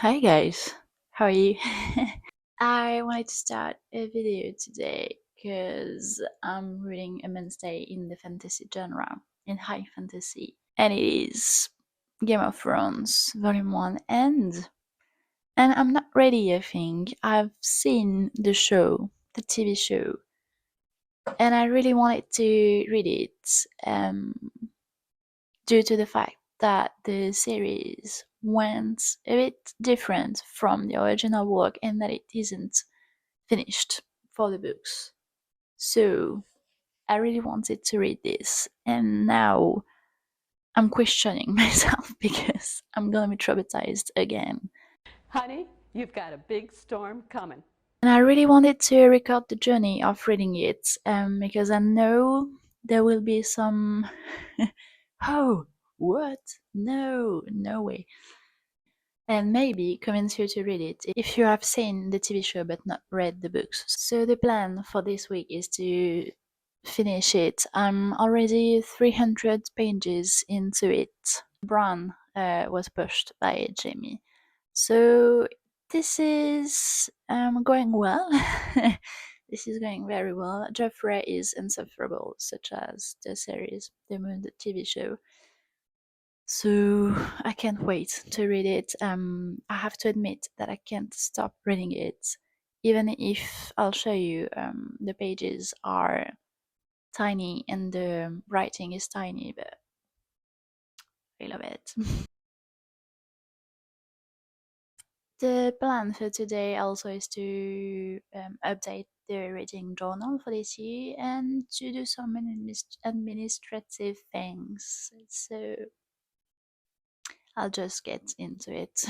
Hi guys, how are you? I wanted to start a video today because I'm reading a mainstay in the fantasy genre, in high fantasy, and it is Game of Thrones Volume 1 and I'm not ready, I think. I've seen the show, the TV show, and I really wanted to read it due to the fact that the series went a bit different from the original work and that it isn't finished for the books. So I really wanted to read this, and now I'm questioning myself because I'm gonna be traumatized again. Honey, you've got a big storm coming. And I really wanted to record the journey of reading it because I know there will be some. Oh, what? No, no way. And maybe convince you to read it if you have seen the TV show but not read the books. So the plan for this week is to finish it. I'm already 300 pages into it. Bran was pushed by Jamie. So this is going well. This is going very well. Joffrey is insufferable, such as the series, the Moon, the TV show. So I can't wait to read it. I have to admit that I can't stop reading it, even if I'll show you the pages are tiny and the writing is tiny, but I love it. The plan for today also is to update the reading journal for this year and to do some administrative things. So I'll just get into it.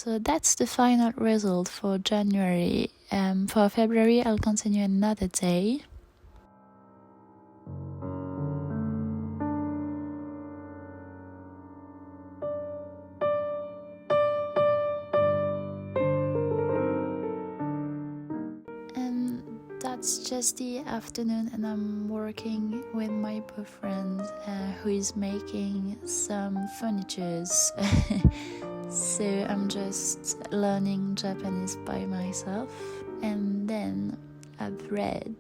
So that's the final result for January. For February, I'll continue another day. And that's just the afternoon, and I'm working with my boyfriend who is making some furnitures. So I'm just learning Japanese by myself, and then I've read.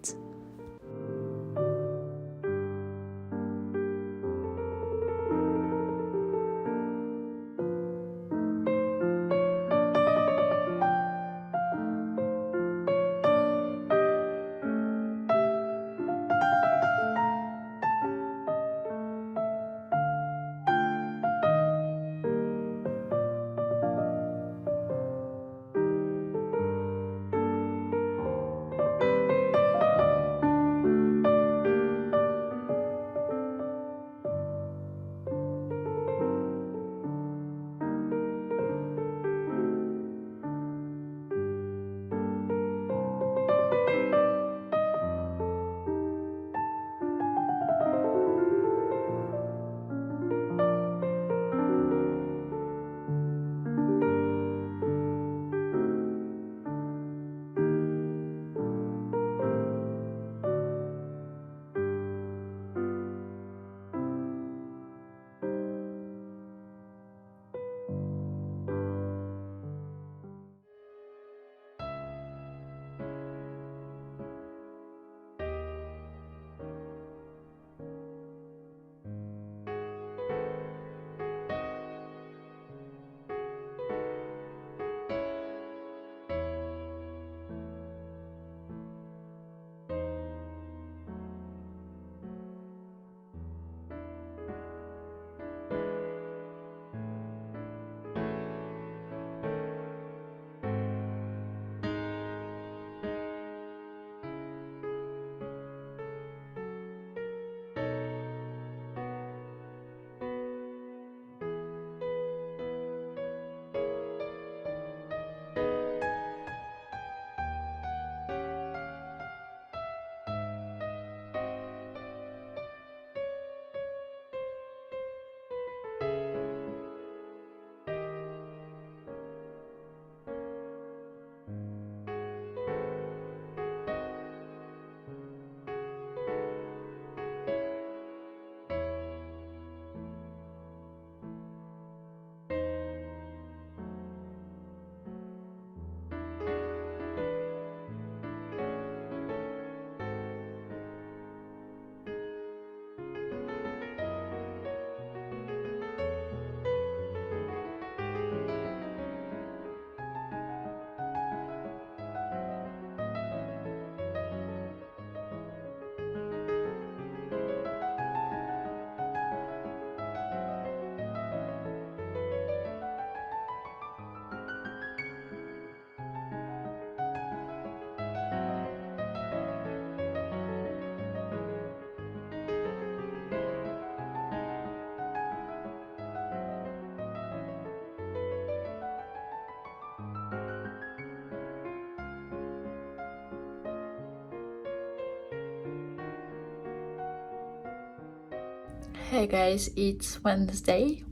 Hey guys, it's Wednesday.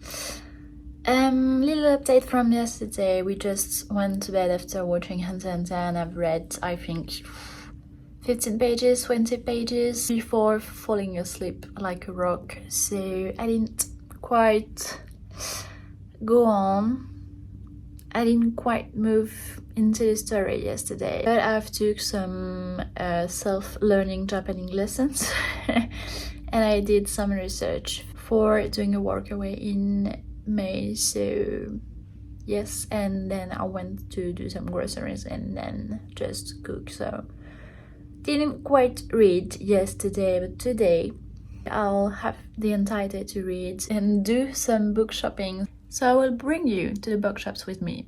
Little update from yesterday. We just went to bed after watching Hunter x Hunter, and I've read, I think, 15 pages, 20 pages before falling asleep like a rock. So I didn't quite go on. I didn't quite move into the story yesterday, but I've took some self-learning Japanese lessons and I did some research for doing a workaway in May, so yes, and then I went to do some groceries and then just cook. So didn't quite read yesterday, but today I'll have the entire day to read and do some book shopping. So I will bring you to the bookshops with me.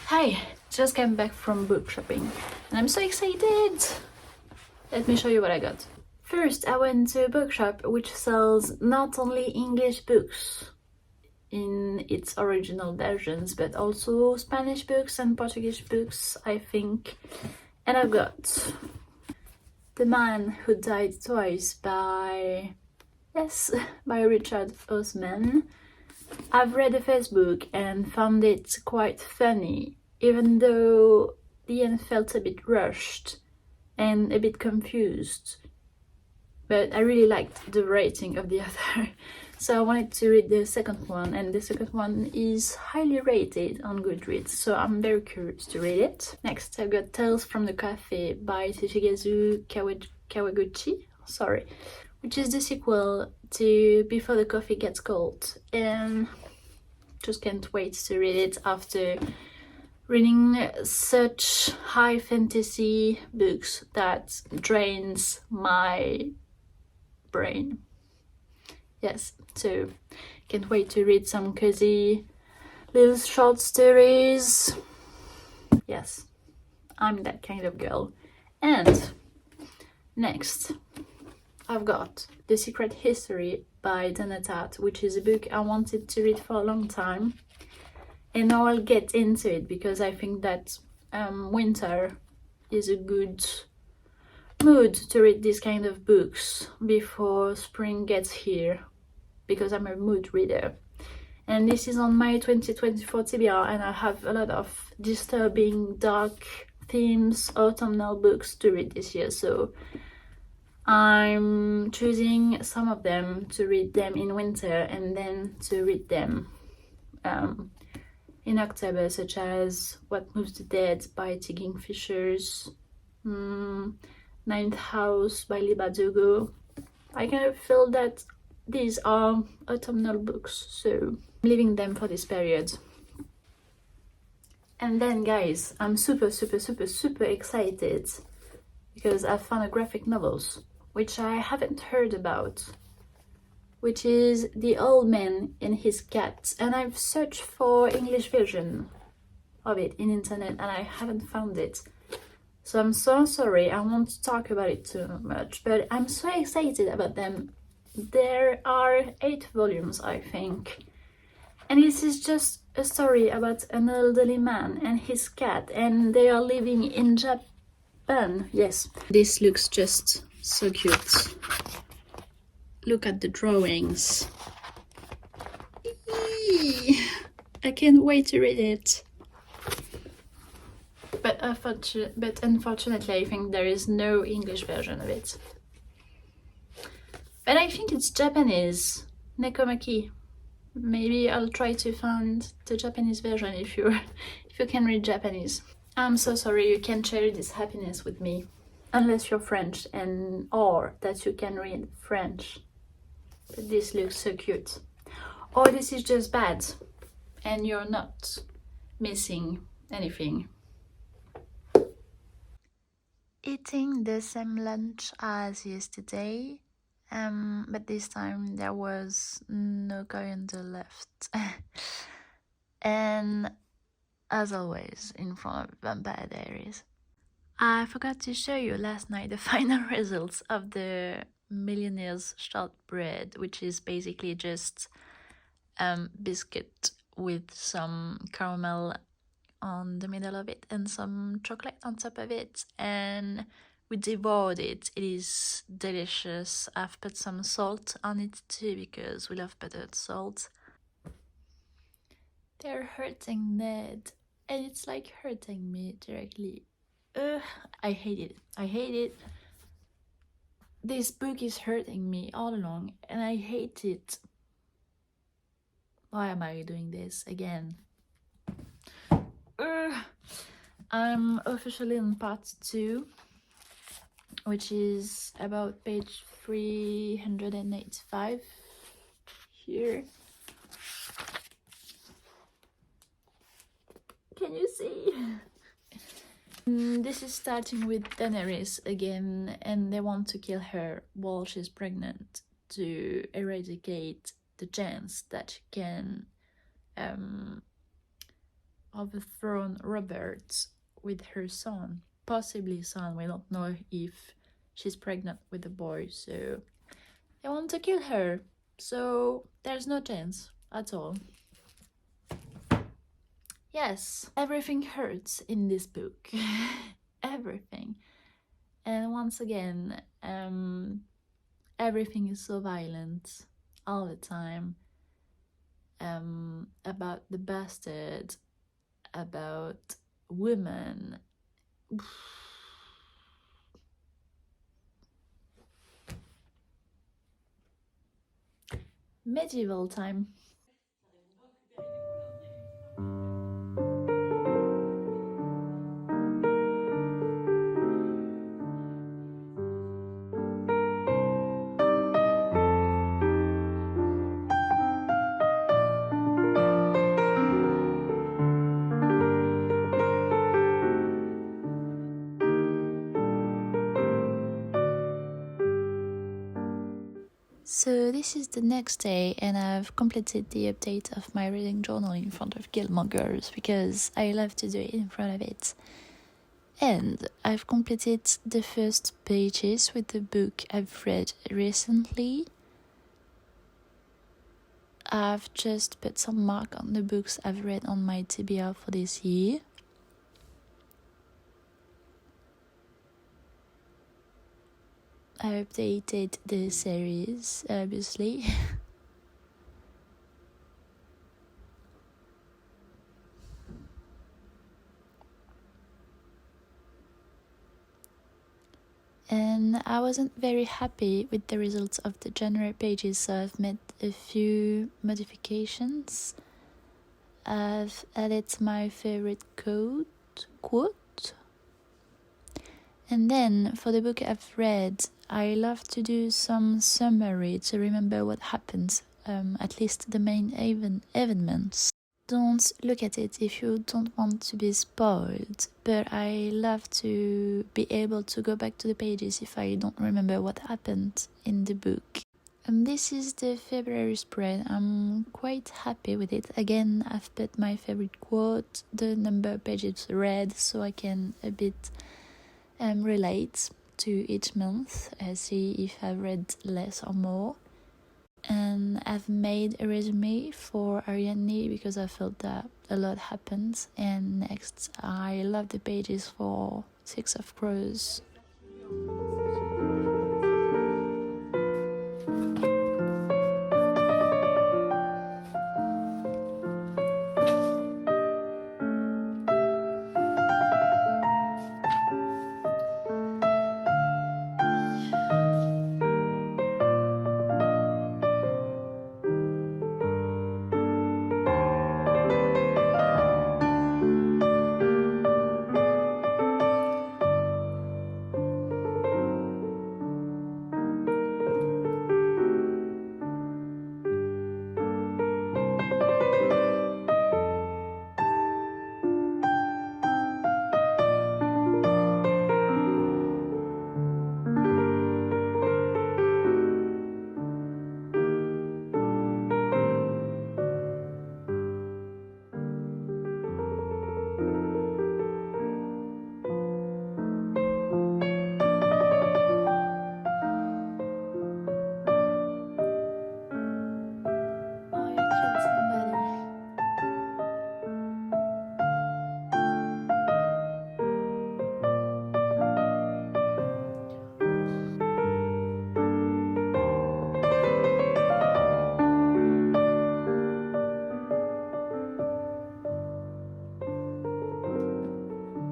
Hi, just came back from book shopping and I'm so excited! Let me show you what I got. First, I went to a bookshop which sells not only English books in its original versions, but also Spanish books and Portuguese books, I think. And I've got The Man Who Died Twice by Richard Osman. I've read the first book and found it quite funny, even though the end felt a bit rushed and a bit confused. But I really liked the rating of the author, so I wanted to read the second one, and the second one is highly rated on Goodreads, so I'm very curious to read it. Next, I've got Tales from the Cafe by Shigezu Kawaguchi, which is the sequel to Before the Coffee Gets Cold, and just can't wait to read it after reading such high fantasy books that drains my brain. Yes, so can't wait to read some cozy little short stories. Yes, I'm that kind of girl. And next, I've got The Secret History by Donna Tartt, which is a book I wanted to read for a long time. And now I'll get into it because I think that winter is a good mood to read these kind of books before spring gets here, because I'm a mood reader. And this is on my 2024 TBR, and I have a lot of disturbing, dark themes, autumnal books to read this year, so I'm choosing some of them to read them in winter and then to read them in October, such as What Moves the Dead by T. Kingfishers, Ninth House by Lee Bardugo. I kind of feel that these are autumnal books, so I'm leaving them for this period. And then, guys, I'm super excited because I found a graphic novels which I haven't heard about, which is The Old Man and His Cat, and I've searched for English version of it in internet and I haven't found it. So I'm so sorry, I won't talk about it too much, but I'm so excited about them. There are 8 volumes, I think. And this is just a story about an elderly man and his cat, and they are living in Japan. Yes, this looks just so cute. Look at the drawings. Eee! I can't wait to read it. But unfortunately, I think there is no English version of it. But I think it's Japanese. Nekomaki. Maybe I'll try to find the Japanese version if you can read Japanese. I'm so sorry you can't share this happiness with me, unless you're French or that you can read French. But this looks so cute. Or this is just bad and you're not missing anything. Eating the same lunch as yesterday, but this time there was no coriander left. And as always, in front of Vampire Diaries. I forgot to show you last night the final results of the Millionaire's Shortbread, which is basically just biscuit with some caramel on the middle of it and some chocolate on top of it, and we devoured it. It is delicious. I've put some salt on it too because we love buttered salt. They're hurting Ned, and it's like hurting me directly. Ugh, I hate it. I hate it. This book is hurting me all along, and I hate it. Why am I doing this again? I'm officially on part 2, which is about page 385 here. Can you see? This is starting with Daenerys again, and they want to kill her while she's pregnant to eradicate the chance that she can of the throne Robert with her son, possibly son. We don't know if she's pregnant with a boy, so they want to kill her. So there's no chance at all. Yes, everything hurts in this book. Everything. And once again, everything is so violent all the time. About the bastard, about women. Medieval time. So this is the next day, and I've completed the update of my reading journal in front of Gilmore Girls because I love to do it in front of it. And I've completed the first pages with the book I've read recently. I've just put some mark on the books I've read on my TBR for this year. I updated the series, obviously. And I wasn't very happy with the results of the January pages, so I've made a few modifications. I've added my favorite quote. And then for the book I've read, I love to do some summary to remember what happens, at least the main events. Don't look at it if you don't want to be spoiled, but I love to be able to go back to the pages if I don't remember what happened in the book. And this is the February spread. I'm quite happy with it. Again, I've put my favorite quote, the number of pages read, so I can a bit relate to each month, see if I've read less or more. And I've made a resume for Ariadne because I felt that a lot happened. And next, I love the pages for Six of Crows.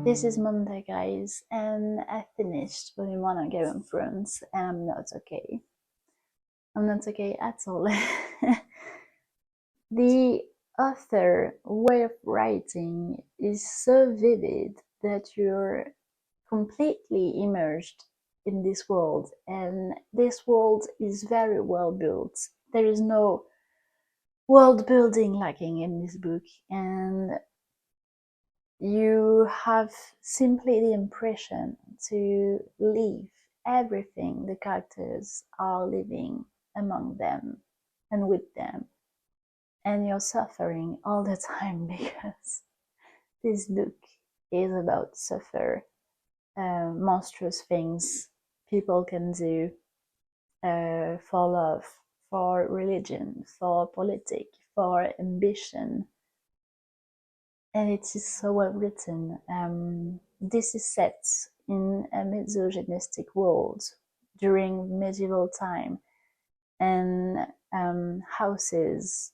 This is Monday, guys, and I finished Volume 1 of Game of Thrones, and I'm not okay. I'm not okay at all. The author way of writing is so vivid that you're completely immersed in this world, and this world is very well built. There is no world building lacking in this book, and you have simply the impression to live everything the characters are living among them and with them, and you're suffering all the time because This book is about suffer monstrous things people can do for love, for religion, for politics, for ambition, and it is so well written. This is set in a misogynistic world during medieval time, and houses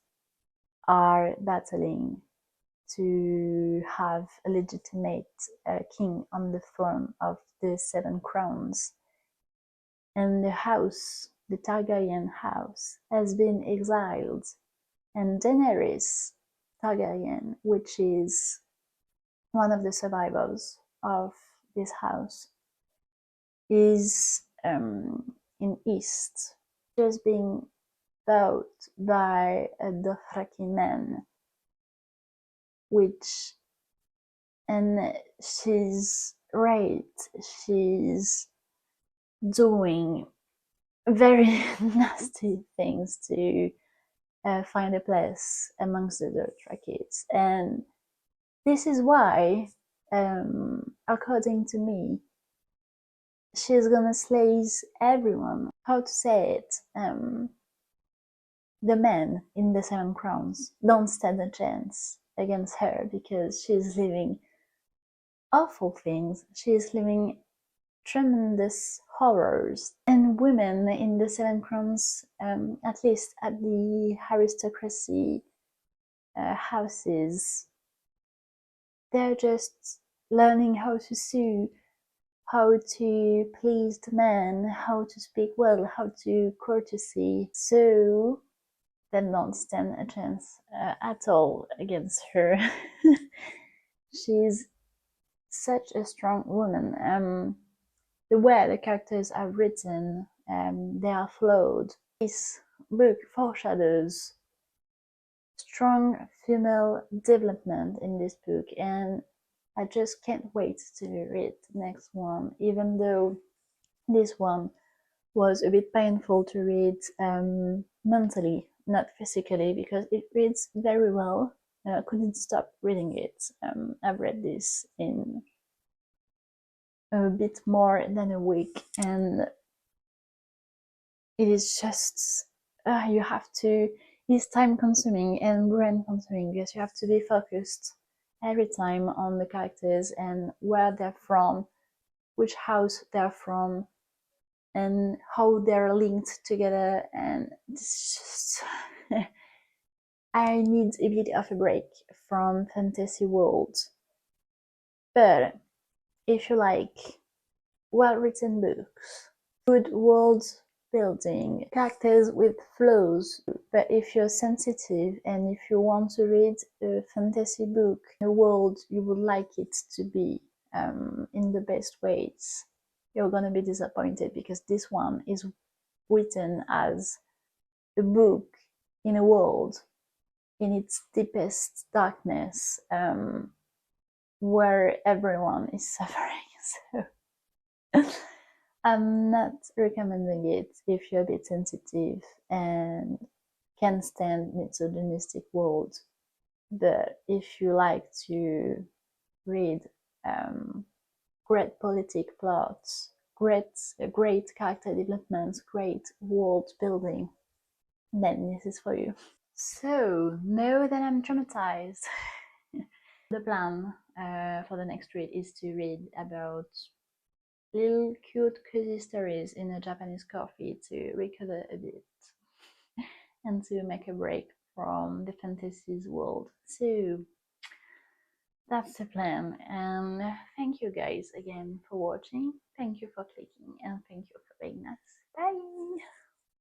are battling to have a legitimate king on the throne of the Seven Crowns. And the house, the Targaryen house, has been exiled. And Daenerys Targaryen, which is one of the survivors of this house, is in East, just being bought by a Dothraki man, which, and she's right, she's doing very nasty things to find a place amongst the Dothrakis. And this is why, according to me, she's gonna slay everyone. How to say it? The men in the Seven Crowns don't stand a chance against her because she's living awful things. She's living tremendous horrors. And women in the Seven Crowns, at least at the aristocracy houses, they're just learning how to sew, how to please the man, how to speak well, how to courtesy. So they don't stand a chance at all against her. She's such a strong woman. The way the characters are written, they are flawed. This book foreshadows strong female development in this book, and I just can't wait to read the next one, even though this one was a bit painful to read mentally, not physically, because it reads very well. I couldn't stop reading it. I've read this in a bit more than a week, and it is just you have to. It's time consuming and brain consuming because you have to be focused every time on the characters and where they're from, which house they're from, and how they're linked together. And it's just I need a bit of a break from fantasy world. But if you like well written books, good world building, characters with flaws, but if you're sensitive and if you want to read a fantasy book in a world you would like it to be in the best ways, you're gonna be disappointed because this one is written as a book in a world in its deepest darkness, where everyone is suffering. So I'm not recommending it if you're a bit sensitive and can stand misogynistic world. But if you like to read great politic plots, great character development, great world building, then this is for you. So know that I'm traumatized. The plan for the next read is to read about little cute cozy stories in a Japanese coffee to recover a bit and to make a break from the fantasies world. So that's the plan, and thank you guys again for watching. Thank you for clicking and thank you for being nice. Bye.